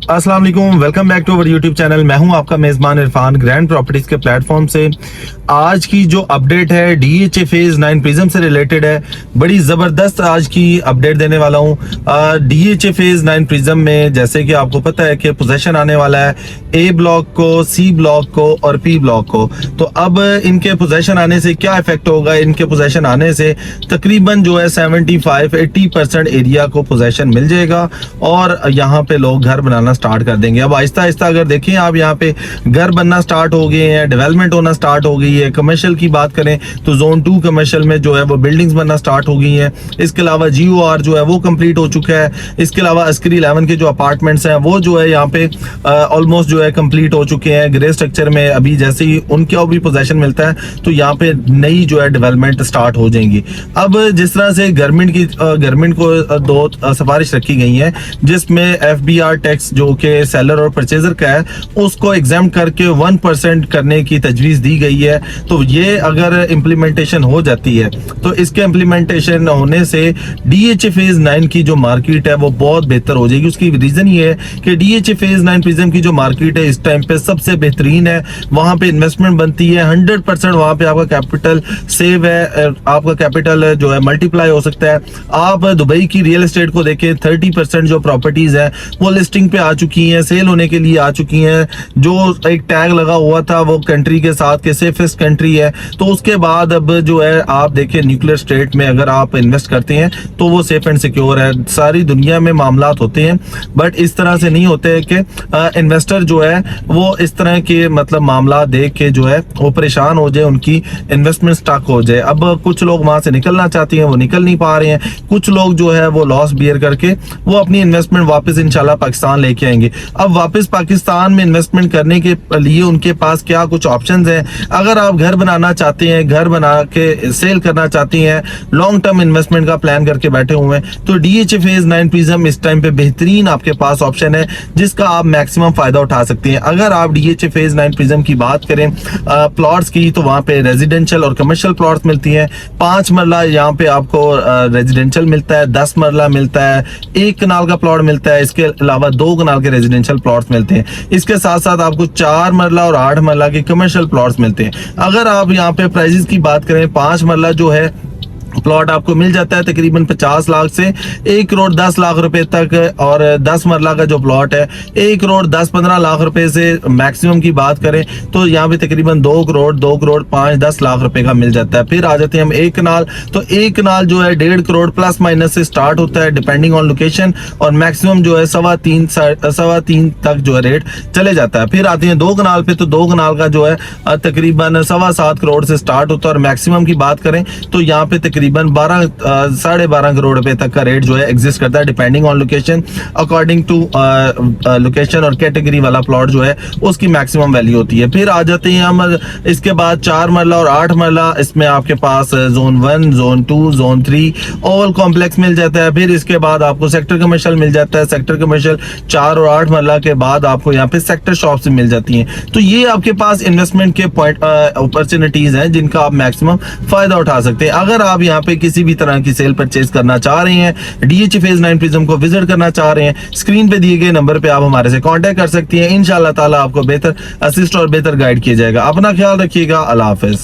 अस्सलाम वालेकुम, welcome back to our YouTube channel. मैं हूं आपका मेजबान इरफान ग्रैंड प्रॉपर्टीज के प्लेटफॉर्म से। आज की जो अपडेट है डीएचए फेज 9 प्रिज्म से रिलेटेड है। बड़ी ज़बरदस्त आज की अपडेट देने वाला हूं। डीएचए फेज 9 प्रिज्म में जैसे कि आपको पता है कि पोजेशन आने वाला है ए ब्लॉक को, सी ब्लॉक को और पी ब्लॉक को। तो अब इनके पोजेशन आने से क्या इफेक्ट होगा? इनके पोजेशन आने से तकरीबन जो है 75-80% एरिया को पोजेशन मिल जाएगा और यहाँ पे लोग घर बनाना स्टार्ट कर देंगे। अब आहिस्ता आहिस्ता अगर देखें आप, यहाँ पे घर बनना स्टार्ट हो गए हैं, डेवलपमेंट होना स्टार्ट हो गई है। कमर्शियल की बात करें तो जोन 2 कमर्शियल में जो है वो बिल्डिंग्स बनना स्टार्ट हो गई हैं। इसके अलावा GOR जो है वो कंप्लीट हो चुका है। इसके अलावा अस्करी 11 के जो अपार्टमेंट्स हैं वो जो है यहाँ पे ऑलमोस्ट जो है कंप्लीट हो चुके हैं ग्रे स्ट्रक्चर में। अभी जैसे ही उनका भी पोजेशन मिलता है तो यहाँ पे नई जो है डेवलपमेंट स्टार्ट हो जाएंगी। अब जिस तरह से गवर्नमेंट को दो सिफारिश रखी गई है जिसमें FBR टैक्स जो कि सेलर और परचेजर का है उसको एग्जाम करके 1% करने की तजवीज़ दी गई है। तो ये अगर इम्प्लीमेंटेशन हो जाती है तो इसके इम्प्लीमेंटेशन होने से DHA फेज 9 की जो मार्केट है वो बहुत बेहतर हो जाएगी। उसकी रीजन ये है कि DHA फेज 9 प्रिज्म की जो मार्केट है इस टाइम पे सबसे बेहतरीन है। वहां पे इन्वेस्टमेंट बनती है 100%। वहां पे आपका कैपिटल सेव है, आपका कैपिटल जो है मल्टीप्लाई हो सकता है। आप दुबई की रियल एस्टेट को देखें, 30% जो प्रॉपर्टीज है वो लिस्टिंग पे आ चुकी हैं, सेल होने के लिए आ चुकी हैं। जो एक टैग लगा हुआ था वो कंट्री के साथ के सेफेस्ट कंट्री है। तो उसके बाद अब जो है आप देखें न्यूक्लियर स्टेट में अगर आप इन्वेस्ट करते हैं तो वो सेफ एंड सिक्योर है। सारी दुनिया में मामलात होते हैं बट इस तरह से नहीं होते कि इन्वेस्टर जो है वो इस तरह के मतलब मामला देख के जो है वो परेशान हो जाए, उनकी इन्वेस्टमेंट स्टक हो जाए। अब कुछ लोग वहां से निकलना चाहते हैं, वो निकल नहीं पा रहे हैं। कुछ लोग जो है वो लॉस बियर करके वो अपनी इन्वेस्टमेंट वापस इंशाल्लाह पाकिस्तान लेके आएंगे। अब वापस पाकिस्तान में इन्वेस्टमेंट करने के लिए उनके पास क्या कुछ ऑप्शंस हैं? अगर आप घर बनाना चाहते हैं, घर बना के सेल करना चाहती हैं, लॉन्ग टर्म इन्वेस्टमेंट का प्लान करके बैठे हुए हैं तो DHA फेज 9 प्रिज्म इस टाइम पे बेहतरीन आपके पास ऑप्शन है जिसका आप मैक्सिमम फायदा उठा सकते हैं। अगर आप DHA फेज 9 प्रिज्म की बात करें प्लॉट्स की तो वहां पे रेजिडेंशियल और कमर्शियल प्लॉट्स मिलती हैं। 5 मरला यहाँ पे आपको रेजिडेंशियल मिलता है, 10 मरला मिलता है, 1 कनाल का प्लॉट मिलता है। इसके अलावा 2 कनाल के रेजिडेंशियल प्लॉट्स मिलते हैं। इसके साथ साथ आपको 4 मरला और 8 मरला के कमर्शियल प्लॉट्स मिलते हैं। अगर आप यहाँ पे प्राइसेस की बात करें, 5 मरला जो है प्लॉट आपको मिल जाता है तकरीबन 50 लाख से 1 करोड़ 10 लाख रुपए तक, और 10 मरला का जो प्लॉट है 1 करोड़ 10-15 लाख रुपए से मैक्सिमम की बात करें तो यहाँ पे तकरीबन 2 करोड़ 5-10 लाख रुपए का मिल जाता है। फिर आ जाते हैं हम 1 कनाल, तो 1 कनाल जो है 1.5 करोड़ प्लस माइनस से स्टार्ट होता है डिपेंडिंग ऑन लोकेशन, और मैक्सिमम जो है 3.25 तक जो है रेट चले जाता है। फिर आते हैं 2 कनाल पे, तो 2 कनाल का जो है तकरीबन 7.25 करोड़ से स्टार्ट होता है, और मैक्सिमम की बात करें तो यहाँ पे तकरीबन 12.5 करोड़ रुपए तक का रेट जो है एग्जिस्ट करता है depending on location. According to location और कैटेगरी वाला प्लॉट जो है उसकी मैक्सिमम वैल्यू होती है। फिर आ जाते हैं हम इसके बाद 4 मरला और 8 मरला। इसमें आपके पास zone 1, zone 2, zone 3 all complex मिल जाता है। फिर इसके बाद आपको सेक्टर कमर्शियल मिल जाता है। सेक्टर कमर्शियल 4 और 8 मरला के बाद आपको यहाँ पे सेक्टर शॉप्स मिल जाती हैं। तो ये आपके पास इन्वेस्टमेंट के पॉइंट अपॉर्चुनिटीज हैं जिनका आप मैक्सिमम फायदा उठा सकते हैं। अगर आप यहाँ पे किसी भी तरह की सेल परचेज करना चाह रहे हैं, DHA फेज 9 प्रिज्म को विजिट करना चाह रहे हैं, स्क्रीन पे दिए गए नंबर पे आप हमारे से कांटेक्ट कर सकती हैं। इंशाल्लाह ताला आपको बेहतर असिस्ट और बेहतर गाइड किया जाएगा। अपना ख्याल रखिएगा। अल्लाह हाफिज।